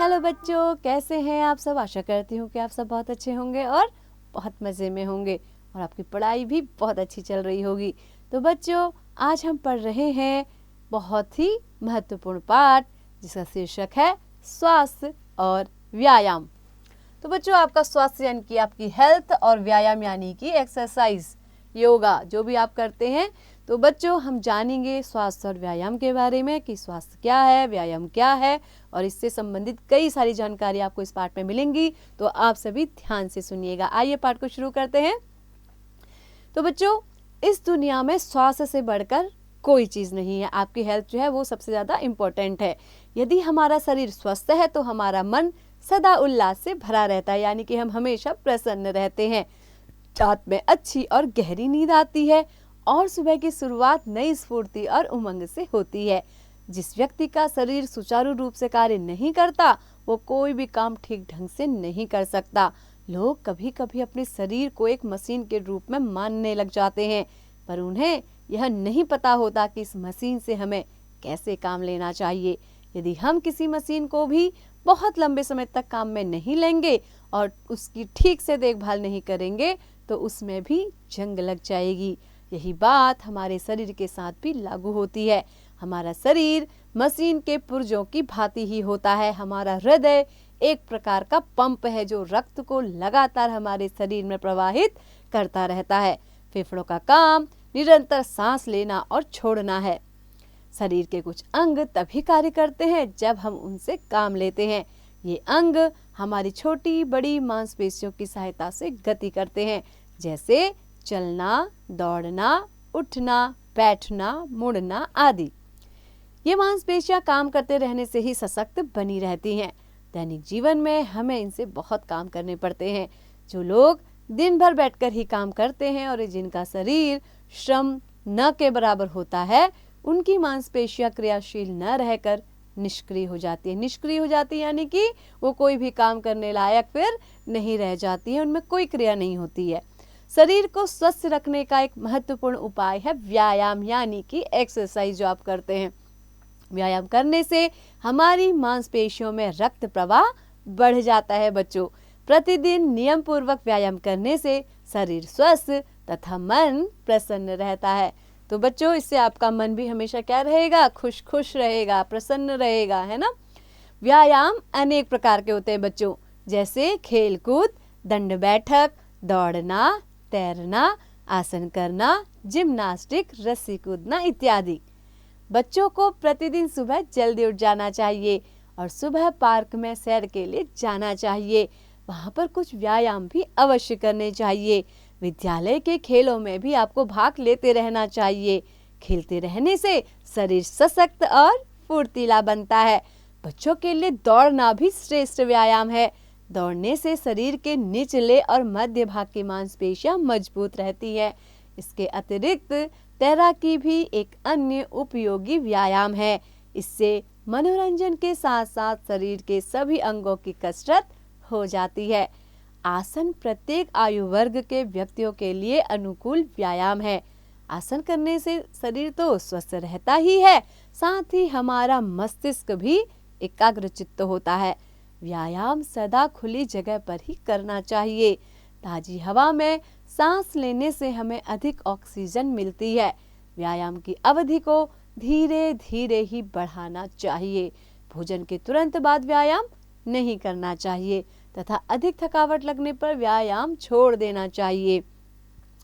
Hello बच्चों, कैसे हैं आप सब। आशा करती हूँ कि आप सब बहुत अच्छे होंगे और बहुत मज़े में होंगे और आपकी पढ़ाई भी बहुत अच्छी चल रही होगी। तो बच्चों, आज हम पढ़ रहे हैं बहुत ही महत्वपूर्ण पाठ जिसका शीर्षक है स्वास्थ्य और व्यायाम। तो बच्चों, आपका स्वास्थ्य यानी कि आपकी हेल्थ और व्यायाम यानी कि एक्सरसाइज, योगा जो भी आप करते हैं। तो बच्चों, हम जानेंगे स्वास्थ्य और व्यायाम के बारे में कि स्वास्थ्य क्या है, व्यायाम क्या है और इससे संबंधित कई सारी जानकारी आपको इस पाठ में मिलेंगी। तो आप सभी ध्यान से सुनिएगा। आइए पाठ को शुरू करते हैं। तो बच्चों, इस दुनिया में स्वास्थ्य से बढ़कर कोई चीज़ नहीं है। आपकी हेल्थ जो है वो सबसे ज़्यादा इम्पोर्टेंट है। यदि हमारा शरीर स्वस्थ है तो हमारा मन सदा उल्लास से भरा रहता है, यानी कि हम हमेशा प्रसन्न रहते हैं। रात में अच्छी और गहरी नींद आती है और सुबह की शुरुआत नई स्फूर्ति और उमंग से होती है। जिस व्यक्ति का शरीर सुचारू रूप से कार्य नहीं करता वो कोई भी काम ठीक ढंग से नहीं कर सकता। लोग कभी कभी अपने शरीर को एक मशीन के रूप में मानने लग जाते हैं, पर उन्हें यह नहीं पता होता कि इस मशीन से हमें कैसे काम लेना चाहिए। यदि हम किसी मशीन को भी बहुत लंबे समय तक काम में नहीं लेंगे और उसकी ठीक से देखभाल नहीं करेंगे तो उसमें भी जंग लग जाएगी। यही बात हमारे शरीर के साथ भी लागू होती है। हमारा शरीर मशीन के पुर्जों की भांति ही होता है। हमारा हृदय एक प्रकार का पंप है जो रक्त को लगातार हमारे शरीर में प्रवाहित करता रहता है। फेफड़ों का काम निरंतर सांस लेना और छोड़ना है। शरीर के कुछ अंग तभी कार्य करते हैं जब हम उनसे काम लेते हैं। ये अंग हमारी छोटी बड़ी मांसपेशियों की सहायता से गति करते हैं, जैसे चलना, दौड़ना, उठना, बैठना, मुड़ना आदि। ये मांसपेशियां काम करते रहने से ही सशक्त बनी रहती हैं। दैनिक जीवन में हमें इनसे बहुत काम करने पड़ते हैं। जो लोग दिन भर बैठकर ही काम करते हैं और जिनका शरीर श्रम न के बराबर होता है, उनकी मांसपेशियां क्रियाशील न रहकर निष्क्रिय हो जाती है। निष्क्रिय हो जाती है यानी कि वो कोई भी काम करने लायक फिर नहीं रह जाती है, उनमें कोई क्रिया नहीं होती है। शरीर को स्वस्थ रखने का एक महत्वपूर्ण उपाय है व्यायाम, यानी कि एक्सरसाइज जो आप करते हैं। व्यायाम करने से हमारी मांसपेशियों में रक्त प्रवाह बढ़ जाता है। बच्चों, प्रतिदिन नियम पूर्वक व्यायाम करने से शरीर स्वस्थ तथा मन प्रसन्न रहता है। तो बच्चों, इससे आपका मन भी हमेशा क्या रहेगा? खुश खुश रहेगा, प्रसन्न रहेगा, है ना। व्यायाम अनेक प्रकार के होते हैं बच्चों, जैसे खेल कूद, दंड बैठक, दौड़ना, तैरना, आसन करना, जिम्नास्टिक, रस्सी कूदना इत्यादि। बच्चों को प्रतिदिन सुबह जल्दी उठ जाना चाहिए और सुबह पार्क में सैर के लिए जाना चाहिए। वहाँ पर कुछ व्यायाम भी अवश्य करने चाहिए। विद्यालय के खेलों में भी आपको भाग लेते रहना चाहिए। खेलते रहने से शरीर सशक्त और फुर्तीला बनता है। बच्चों के लिए दौड़ना भी श्रेष्ठ व्यायाम है। दौड़ने से शरीर के निचले और मध्य भाग की मांसपेशियां मजबूत रहती है। इसके अतिरिक्त तैराकी भी एक अन्य उपयोगी व्यायाम है। इससे मनोरंजन के साथ साथ शरीर के सभी अंगों की कसरत हो जाती है। आसन प्रत्येक आयु वर्ग के व्यक्तियों के लिए अनुकूल व्यायाम है। आसन करने से शरीर तो स्वस्थ रहता ही है, साथ ही हमारा मस्तिष्क भी एकाग्रचित्त होता है। व्यायाम सदा खुली जगह पर ही करना चाहिए। ताजी हवा में सांस लेने से हमें अधिक ऑक्सीजन मिलती है। व्यायाम की अवधि को धीरे धीरे ही बढ़ाना चाहिए। भोजन के तुरंत बाद व्यायाम नहीं करना चाहिए तथा अधिक थकावट लगने पर व्यायाम छोड़ देना चाहिए।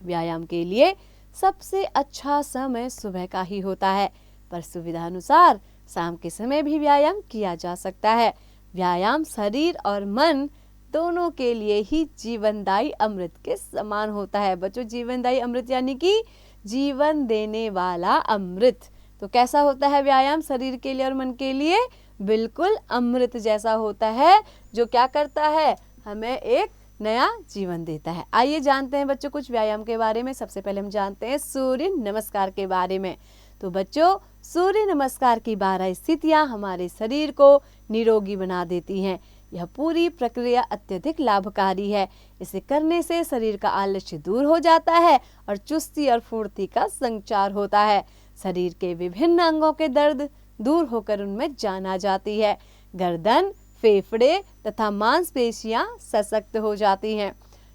व्यायाम के लिए सबसे अच्छा समय सुबह का ही होता है, पर सुविधा अनुसार शाम के समय भी व्यायाम किया जा सकता है। व्यायाम शरीर और मन दोनों के लिए ही जीवनदायी अमृत के समान होता है। बच्चों, जीवनदायी अमृत यानी कि जीवन देने वाला अमृत। तो कैसा होता है व्यायाम शरीर के लिए और मन के लिए? बिल्कुल अमृत जैसा होता है, जो क्या करता है? हमें एक नया जीवन देता है। आइए जानते हैं बच्चों कुछ व्यायाम के बारे में। सबसे पहले हम जानते हैं सूर्य नमस्कार के बारे में। तो बच्चों, सूर्य नमस्कार की 12 स्थितियां हमारे शरीर को निरोगी बना देती हैं। यह पूरी प्रक्रिया अत्यधिक लाभकारी है। इसे करने से शरीर का आलस्य दूर हो जाता है और चुस्ती और फुर्ती का संचार होता है। शरीर के विभिन्न अंगों के दर्द दूर होकर उनमें जान आ जाती है। गर्दन, फेफड़े तथा मांसपेशियां सशक्त हो जाती हैं।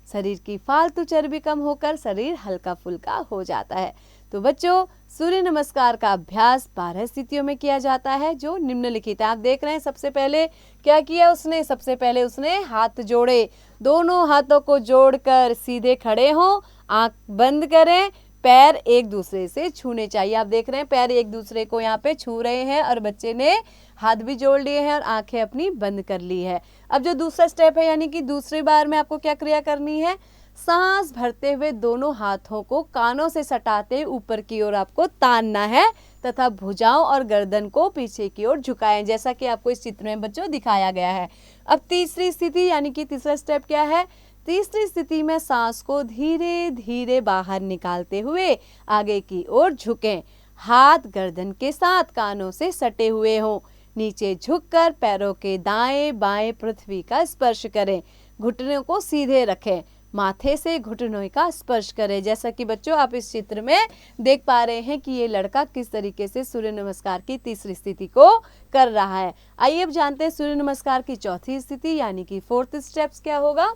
शरीर की फालतू चर्बी कम होकर शरीर हल्का फुल्का हो जाता है। तो बच्चों, सूर्य नमस्कार का अभ्यास 12 स्थितियों में किया जाता है जो निम्नलिखित है। आप देख रहे हैं सबसे पहले क्या किया उसने, सबसे पहले उसने हाथ जोड़े, दोनों हाथों को जोड़कर सीधे खड़े हों, आंख बंद करें, पैर एक दूसरे से छूने चाहिए। आप देख रहे हैं पैर एक दूसरे को यहाँ पे छू रहे हैं और बच्चे ने हाथ भी जोड़ लिए हैं और आंखें अपनी बंद कर ली है। अब जो दूसरा स्टेप है यानी कि दूसरी बार में आपको क्या क्रिया करनी है, सांस भरते हुए दोनों हाथों को कानों से सटाते ऊपर की ओर आपको तानना है तथा भुजाओं और गर्दन को पीछे की ओर झुकाएं, जैसा कि आपको इस चित्र में बच्चों दिखाया गया है। अब तीसरी स्थिति यानी कि तीसरा स्टेप क्या है, तीसरी स्थिति में सांस को धीरे धीरे बाहर निकालते हुए आगे की ओर झुकें, हाथ गर्दन के साथ कानों से सटे हुए हों, नीचे झुककर पैरों के दाएं बाएं पृथ्वी का स्पर्श करें, घुटनों को सीधे रखें, माथे से घुटनों का स्पर्श करें। जैसा कि बच्चों आप इस चित्र में देख पा रहे हैं कि ये लड़का किस तरीके से सूर्य नमस्कार की तीसरी स्थिति को कर रहा है। आइए अब जानते हैं सूर्य नमस्कार की चौथी स्थिति यानी कि फोर्थ स्टेप्स क्या होगा।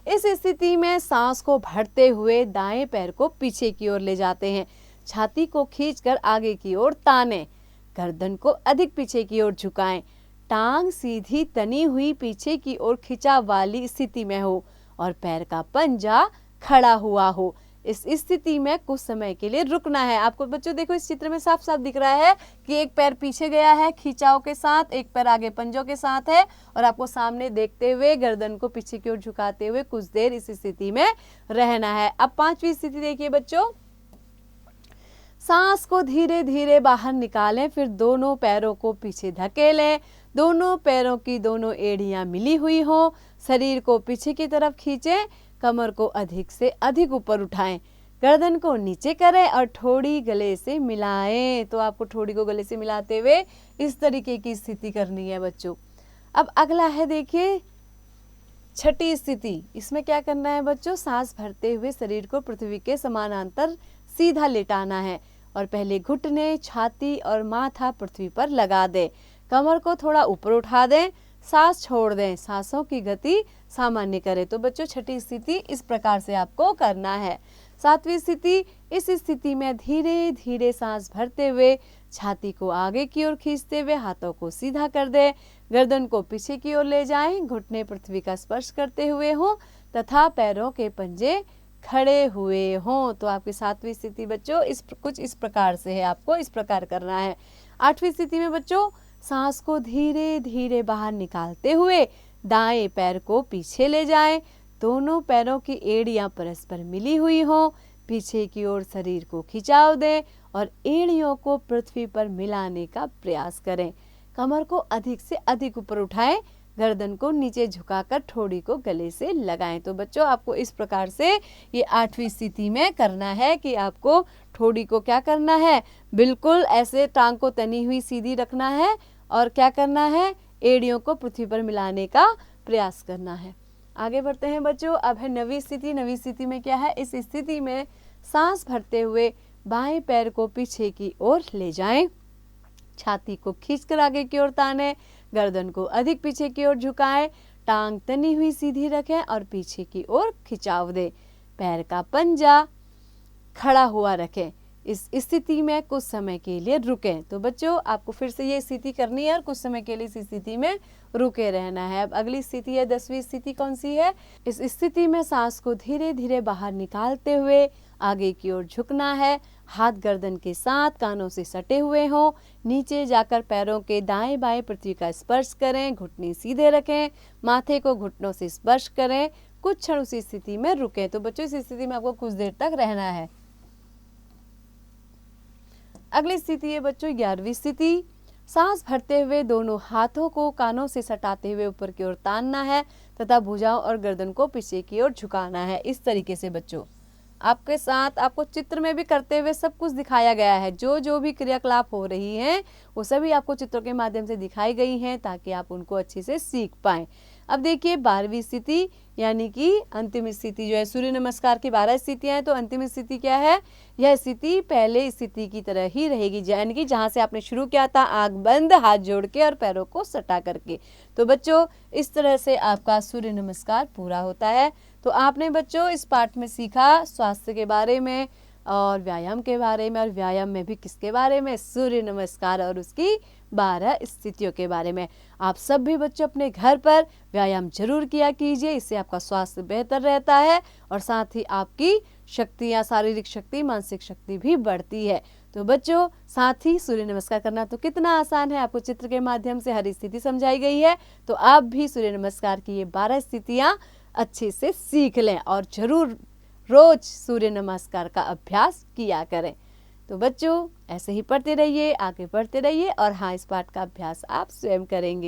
इस स्थिति में सांस को भरते हुए दाएं पैर को पीछे की ओर ले जाते हैं, छाती को खींचकर आगे की ओर ताने, गर्दन को अधिक पीछे की ओर झुकाएं, टांग सीधी तनी हुई पीछे की ओर खिंचाव वाली स्थिति में हो और पैर का पंजा खड़ा हुआ हो। इस स्थिति में कुछ समय के लिए रुकना है। आपको बच्चों देखो इस चित्र में साफ साफ दिख रहा है कि एक पैर पीछे गया है खिंचाव के साथ, एक पैर आगे पंजों के साथ है और आपको सामने देखते हुए गर्दन को पीछे की ओर झुकाते हुए कुछ देर इस स्थिति में रहना है। अब पांचवी स्थिति देखिए बच्चों, सांस को धीरे धीरे बाहर निकालें, फिर दोनों पैरों को पीछे धकेलें, दोनों पैरों की दोनों एड़ियां मिली हुई हो, शरीर को पीछे की तरफ खींचें, कमर को अधिक से अधिक ऊपर उठाएं, गर्दन को नीचे करें और ठोड़ी गले से मिलाएं। तो आपको ठोड़ी को गले से मिलाते हुए इस तरीके की स्थिति करनी है बच्चों। अब अगला है देखिए छठी स्थिति। इसमें क्या करना है बच्चों, सांस भरते हुए शरीर को पृथ्वी के समानांतर सीधा लेटाना है और पहले घुटने, छाती और माथा पृथ्वी पर लगा दें, कमर को थोड़ा ऊपर उठा दें, सांस छोड़ दें, सांसों की गति सामान्य करें। तो बच्चों छठी स्थिति इस प्रकार से आपको करना है। सातवीं स्थिति, इस स्थिति में धीरे धीरे सांस भरते हुए छाती को आगे की ओर खींचते हुए हाथों को सीधा कर दें, गर्दन को पीछे की ओर ले जाएं, घुटने पृथ्वी का स्पर्श करते हुए हों तथा पैरों के पंजे खड़े हुए हों। तो आपकी सातवीं स्थिति बच्चों कुछ इस प्रकार से है, आपको इस प्रकार करना है। आठवीं स्थिति में बच्चों सांस को धीरे धीरे बाहर निकालते हुए दाएं पैर को पीछे ले जाएं, दोनों पैरों की एड़ियां परस्पर मिली हुई हों, पीछे की ओर शरीर को खिंचाव दें और एड़ियों को पृथ्वी पर मिलाने का प्रयास करें, कमर को अधिक से अधिक ऊपर उठाएं, गर्दन को नीचे झुकाकर ठोड़ी को गले से लगाएं। तो बच्चों आपको इस प्रकार से ये आठवीं स्थिति में करना है कि आपको ठोड़ी को क्या करना है, बिल्कुल ऐसे टांग को तनी हुई सीधी रखना है और क्या करना है, एड़ियों को पृथ्वी पर मिलाने का प्रयास करना है। आगे बढ़ते हैं बच्चों। अब है नवीं स्थिति। नवीं स्थिति में क्या है, इस स्थिति में सांस भरते हुए बाएं पैर को पीछे की ओर ले जाएं, छाती को खींचकर आगे की ओर ताने, गर्दन को अधिक पीछे की ओर झुकाएं, टांग तनी हुई सीधी रखें और पीछे की ओर खिंचाव दें, पैर का पंजा खड़ा हुआ रखें। इस स्थिति में कुछ समय के लिए रुकें। तो बच्चों आपको फिर से ये स्थिति करनी है और कुछ समय के लिए इस स्थिति में रुके रहना है। अब अगली स्थिति है 10वीं स्थिति। कौन सी है, इस स्थिति में सांस को धीरे धीरे बाहर निकालते हुए आगे की ओर झुकना है, हाथ गर्दन के साथ कानों से सटे हुए हों, नीचे जाकर पैरों के दाएं बाएं पृथ्वी का स्पर्श करें, घुटने सीधे रखें, माथे को घुटनों से स्पर्श करें, कुछ क्षण उसी स्थिति में रुकें। तो बच्चों इस स्थिति में आपको कुछ देर तक रहना है। अगली स्थिति है बच्चों 11वीं स्थिति। सांस भरते हुए दोनों हाथों को कानों से सटाते हुए ऊपर की ओर तानना है तथा भुजाओं और गर्दन को पीछे की ओर झुकाना है। इस तरीके से बच्चों आपके साथ आपको चित्र में भी करते हुए सब कुछ दिखाया गया है। जो भी क्रियाकलाप हो रही हैं वो सभी आपको चित्रों के माध्यम से दिखाई गई हैं ताकि आप उनको अच्छे से सीख पाएं। अब देखिए 12वीं स्थिति यानी कि अंतिम स्थिति जो है, सूर्य नमस्कार की 12 स्थितियां हैं, तो अंतिम स्थिति क्या है? यह स्थिति पहले स्थिति की तरह ही रहेगी, यानी कि जहां से आपने शुरू किया था, आंख बंद, हाथ जोड़ के और पैरों को सटा करके। तो बच्चों इस तरह से आपका सूर्य नमस्कार पूरा होता है। तो आपने बच्चों इस पाठ में सीखा स्वास्थ्य के बारे में और व्यायाम के बारे में, और व्यायाम में भी किसके बारे में? सूर्य नमस्कार और उसकी 12 स्थितियों के बारे में। आप सब भी बच्चों अपने घर पर व्यायाम जरूर किया कीजिए, इससे आपका स्वास्थ्य बेहतर रहता है और साथ ही आपकी शक्तियाँ, शारीरिक शक्ति, मानसिक शक्ति भी बढ़ती है। तो बच्चों साथ ही सूर्य नमस्कार करना तो कितना आसान है, आपको चित्र के माध्यम से हर स्थिति समझाई गई है। तो आप भी सूर्य नमस्कार की ये 12 स्थितियाँ अच्छे से सीख लें और जरूर रोज सूर्य नमस्कार का अभ्यास किया करें। तो बच्चों ऐसे ही पढ़ते रहिए, आगे बढ़ते रहिए और हाँ, इस पाठ का अभ्यास आप स्वयं करेंगे।